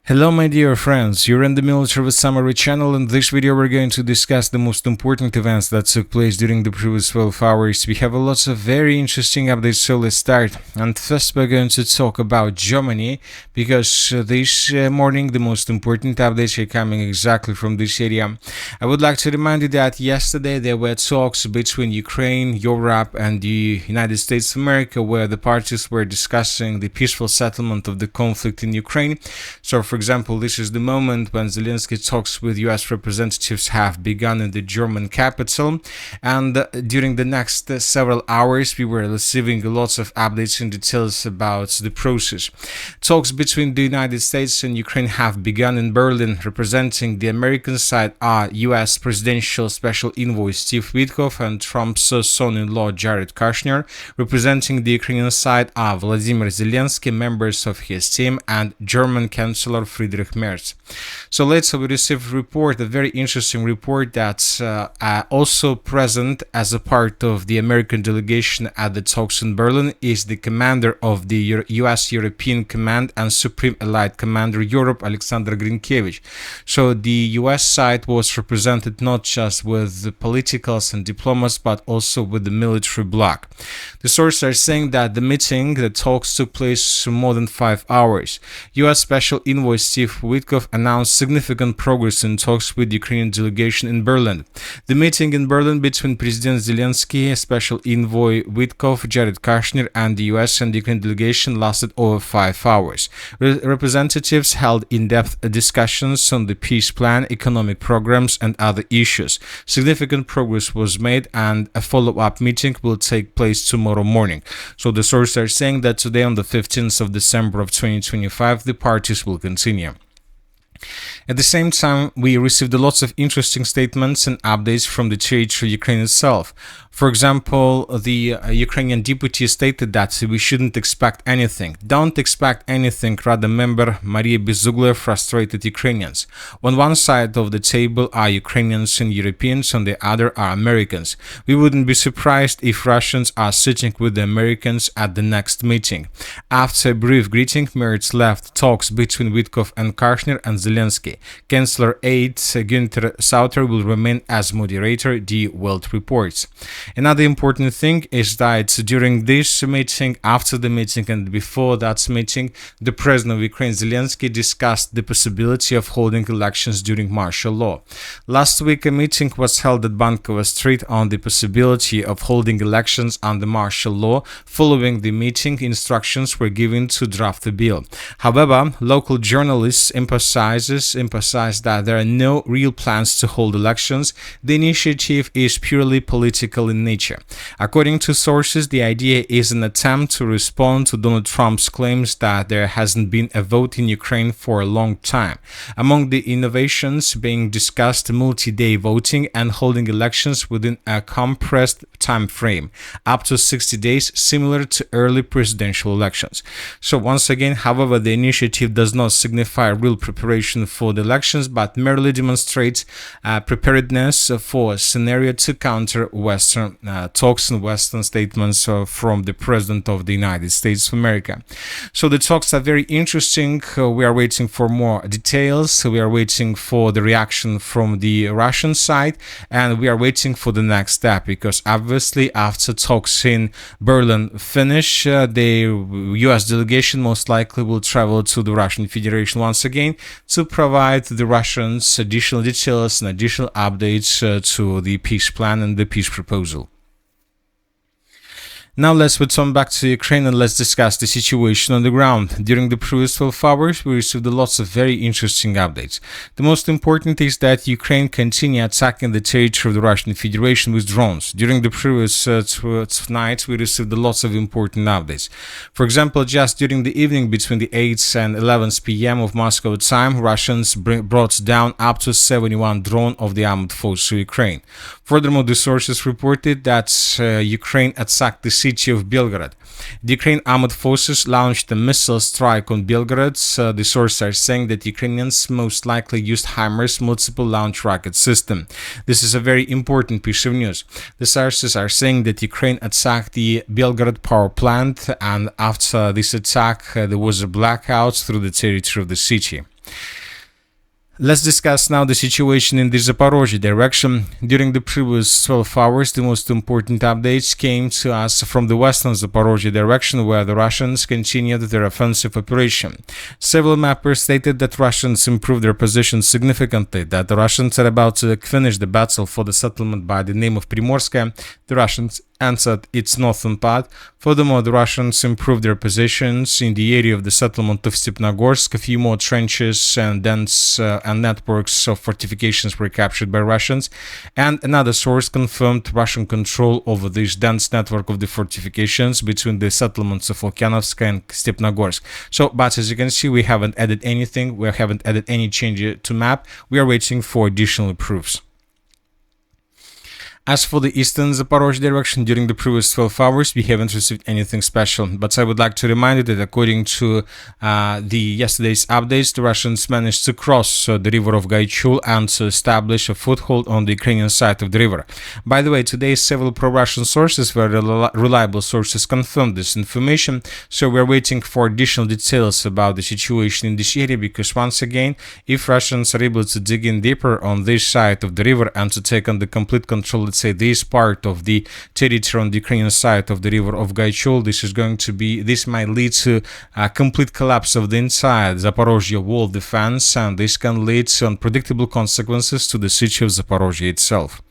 Hello my dear friends, you're in the Military with Summary channel. In this video we're going to discuss the most important events that took place during the previous 12 hours. We have a lot of very interesting updates, so let's start. And first we're going to talk about Germany, because this morning the most important updates are coming exactly from this area. I would like to remind you that yesterday there were talks between Ukraine, Europe and the United States of America, where the parties were discussing the peaceful settlement of the conflict in Ukraine. So for example, this is the moment when Zelensky talks with US representatives have begun in the German capital, and during the next several hours we were receiving lots of updates and details about the process. Talks between the United States and Ukraine have begun in Berlin. Representing the American side are US Presidential Special Envoy Steve Witkoff and Trump's son-in-law Jared Kushner. Representing the Ukrainian side are Vladimir Zelensky, members of his team, and German Chancellor Friedrich Merz. So lately we received a report, a very interesting report, that's also present as a part of the American delegation at the talks in Berlin is the commander of the US European Command and Supreme Allied Commander Europe, Alexander Grinkevich. So the US side was represented not just with the politicals and diplomats, but also with the military bloc. The sources are saying that the talks took place more than 5 hours. US Special Envoy Steve Witkoff announced significant progress in talks with the Ukrainian delegation in Berlin. The meeting in Berlin between President Zelensky, Special Envoy Witkoff, Jared Kushner, and the US and the Ukrainian delegation lasted over 5 hours. Representatives held in-depth discussions on the peace plan, economic programs, and other issues. Significant progress was made, and a follow-up meeting will take place tomorrow morning. So the sources are saying that today, on the 15th of December of 2025, the parties will continue. At the same time, we received lots of interesting statements and updates from the territory of Ukraine itself. For example, the Ukrainian deputy stated that we shouldn't expect anything. Don't expect anything, rather, member Maria Bezuglia frustrated Ukrainians. On one side of the table are Ukrainians and Europeans, on the other are Americans. We wouldn't be surprised if Russians are sitting with the Americans at the next meeting. After a brief greeting, Merz left talks between Witkoff and Kushner and Zelensky. Chancellor aide Günther Sauter will remain as moderator, the Welt reports. Another important thing is that during this meeting, after the meeting, and before that meeting, the president of Ukraine, Zelensky, discussed the possibility of holding elections during martial law. Last week, a meeting was held at Bankova Street on the possibility of holding elections under martial law. Following the meeting, instructions were given to draft the bill. However, local journalists emphasize that there are no real plans to hold elections. The initiative is purely political in nature. According to sources, the idea is an attempt to respond to Donald Trump's claims that there hasn't been a vote in Ukraine for a long time. Among the innovations being discussed, multi-day voting and holding elections within a compressed time frame, up to 60 days, similar to early presidential elections. So once again, however, the initiative does not signify real preparation for the elections, but merely demonstrates preparedness for a scenario to counter Western talks and Western statements from the President of the United States of America. So the talks are very interesting. We are waiting for more details. We are waiting for the reaction from the Russian side, and we are waiting for the next step, because obviously after talks in Berlin finish, the US delegation most likely will travel to the Russian Federation once again to provide the Russians additional details and additional updates to the peace plan and the peace proposal. Now let's return back to Ukraine and let's discuss the situation on the ground. During the previous 12 hours, we received lots of very interesting updates. The most important is that Ukraine continued attacking the territory of the Russian Federation with drones. During the previous night, we received lots of important updates. For example, just during the evening between the 8th and 11th p.m. of Moscow time, Russians brought down up to 71 drones of the armed forces of Ukraine. Furthermore, the sources reported that Ukraine attacked the city of Belgorod. The Ukraine armed forces launched a missile strike on Belgorod. The sources are saying that Ukrainians most likely used HIMARS multiple launch rocket system. This is a very important piece of news. The sources are saying that Ukraine attacked the Belgorod power plant, and after this attack there was a blackout through the territory of the city. Let's discuss now the situation in the Zaporozhye direction. During the previous 12 hours, the most important updates came to us from the western Zaporozhye direction, where the Russians continued their offensive operation. Several mappers stated that Russians improved their position significantly, that the Russians are about to finish the battle for the settlement by the name of Primorsk. The Russians answered its northern part. Furthermore, the Russians improved their positions in the area of the settlement of Stepnogorsk. A few more trenches and dense and networks of fortifications were captured by Russians, and another source confirmed Russian control over this dense network of the fortifications between the settlements of Volkanovsk and Stepnogorsk. So, but as you can see, we haven't added anything, we haven't added any change to map. We are waiting for additional proofs. As for the eastern Zaporozhye direction, during the previous 12 hours, we haven't received anything special. But I would like to remind you that according to the yesterday's updates, the Russians managed to cross the river of Gaichul and to establish a foothold on the Ukrainian side of the river. By the way, today several pro-Russian sources, very reliable sources, confirmed this information. So we're waiting for additional details about the situation in this area, because once again, if Russians are able to dig in deeper on this side of the river and to take on the complete control, say this part of the territory on the Ukrainian side of the river of Gaichul, this might lead to a complete collapse of the entire Zaporozhye wall defense, and this can lead to unpredictable consequences to the city of Zaporozhye itself.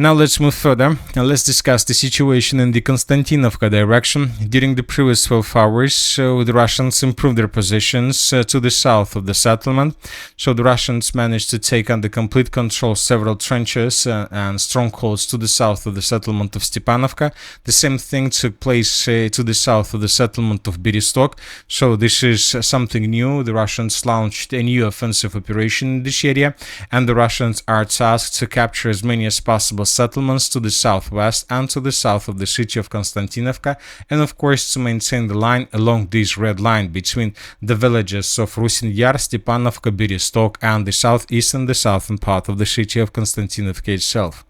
Now let's move further and let's discuss the situation in the Konstantinovka direction. During the previous 12 hours, so the Russians improved their positions to the south of the settlement. So the Russians managed to take under complete control several trenches and strongholds to the south of the settlement of Stepanovka. The same thing took place to the south of the settlement of Berestok. So this is something new. The Russians launched a new offensive operation in this area, and the Russians are tasked to capture as many as possible settlements to the southwest and to the south of the city of Konstantinovka, and of course to maintain the line along this red line between the villages of Rusin Yar, Stepanovka, Berestok, and the southeast and the southern part of the city of Konstantinovka itself.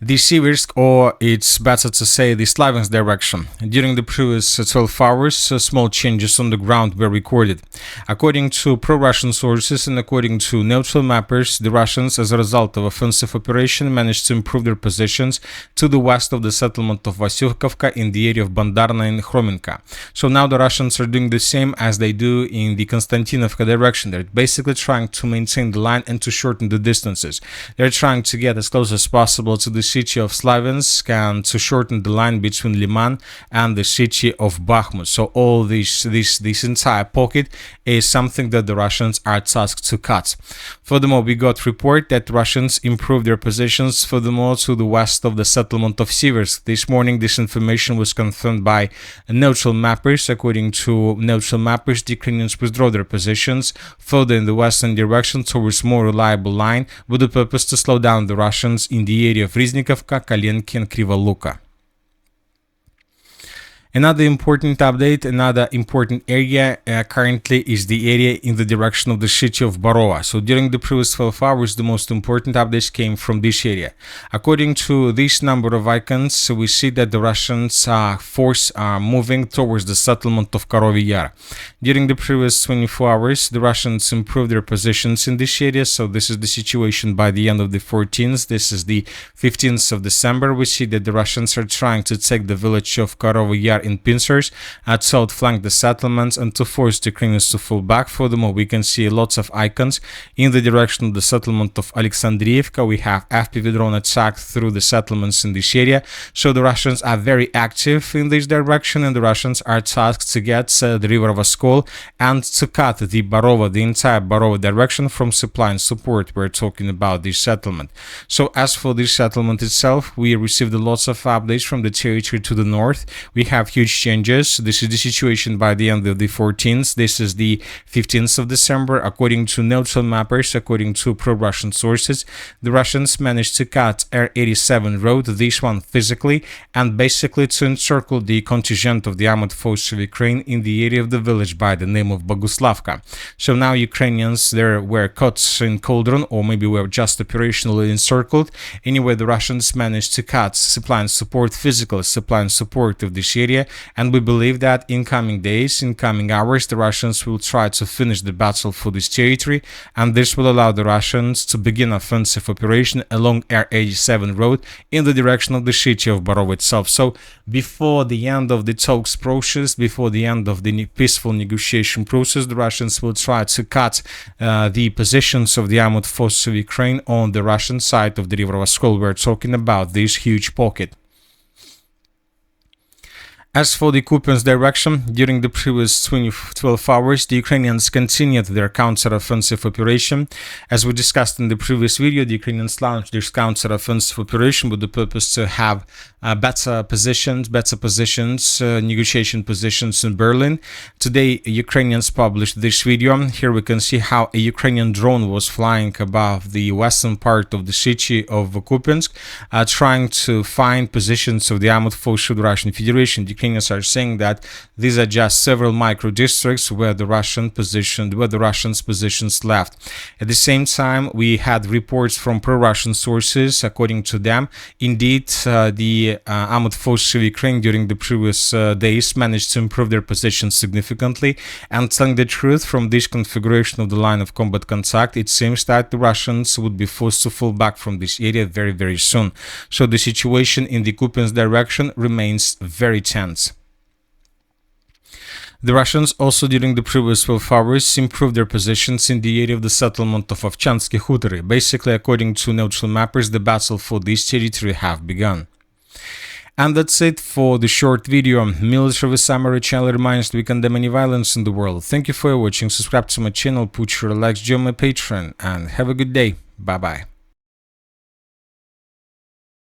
The Siversk, or it's better to say the Slaviansk direction. During the previous 12 hours, small changes on the ground were recorded. According to pro-Russian sources and according to neutral mappers, the Russians, as a result of offensive operation, managed to improve their positions to the west of the settlement of Vasyukovka in the area of Bandarna and Khromenka. So now the Russians are doing the same as they do in the Konstantinovka direction. They're basically trying to maintain the line and to shorten the distances. They're trying to get as close as possible to the city of Slaviansk and to shorten the line between Liman and the city of Bakhmut. So all this entire pocket is something that the Russians are tasked to cut. Furthermore, we got report that Russians improved their positions furthermore to the west of the settlement of Siversk. This morning, this information was confirmed by neutral mappers. According to neutral mappers, the Ukrainians withdraw their positions further in the western direction towards more reliable line with the purpose to slow down the Russians in the area of Riznikovka, Kalenki, and Krivoluka. Another important update, another important area currently is the area in the direction of the city of Barova. So during the previous 12 hours, the most important updates came from this area. According to this number of icons, we see that the Russians force are moving towards the settlement of Karovy Yar. During the previous 24 hours, the Russians improved their positions in this area. So this is the situation by the end of the 14th. This is the 15th of December. We see that the Russians are trying to take the village of Karovy Yar in pincers to outflank the settlements and to force the Ukrainians to fall back. Furthermore, we can see lots of icons in the direction of the settlement of Alexandriivka. We have FPV drone attack through the settlements in this area. So the Russians are very active in this direction, and the Russians are tasked to get the river of Oskol and to cut the Barova, the entire Barova direction from supply and support. We're talking about this settlement. So as for this settlement itself, we received lots of updates from the territory to the north. We have huge changes. This is the situation by the end of the 14th. This is the 15th of December. According to neutral mappers, according to pro-Russian sources, the Russians managed to cut R87 road, this one physically, and basically to encircle the contingent of the armored forces of Ukraine in the area of the village by the name of Boguslavka. So now Ukrainians there were caught in cauldron, or maybe were just operationally encircled. Anyway, the Russians managed to cut supply and support, physical supply and support of this area area, and we believe that in coming days, in coming hours, the Russians will try to finish the battle for this territory, and this will allow the Russians to begin offensive operation along R87 road in the direction of the city of Barov itself. So before the end of the talks process, before the end of the peaceful negotiation process, the Russians will try to cut the positions of the armored forces of Ukraine on the Russian side of the river Oskol. We're talking about this huge pocket. As for the Kupiansk direction, during the previous 12 hours, the Ukrainians continued their counter-offensive operation. As we discussed in the previous video, the Ukrainians launched this counter-offensive operation with the purpose to have better positions, negotiation positions in Berlin. Today, Ukrainians published this video. Here we can see how a Ukrainian drone was flying above the western part of the city of Kupiansk, trying to find positions of the armored forces of the Russian Federation. The Ukrainians are saying that these are just several micro districts where the Russians positions left. At the same time, we had reports from pro-Russian sources. According to them, indeed, the armored forces of Ukraine during the previous days managed to improve their positions significantly. And telling the truth, from this configuration of the line of combat contact, it seems that the Russians would be forced to fall back from this area very, very soon. So the situation in the Kupiansk direction remains very tense. The Russians also during the previous 12 hours improved their positions in the area of the settlement of Ovchansky Hutory. Basically, according to neutral mappers, the battle for this territory have begun. And that's it for the short video. Military Summary channel reminds that we condemn any violence in the world. Thank you for watching, subscribe to my channel, put your likes, join my Patreon, and have a good day. Bye bye.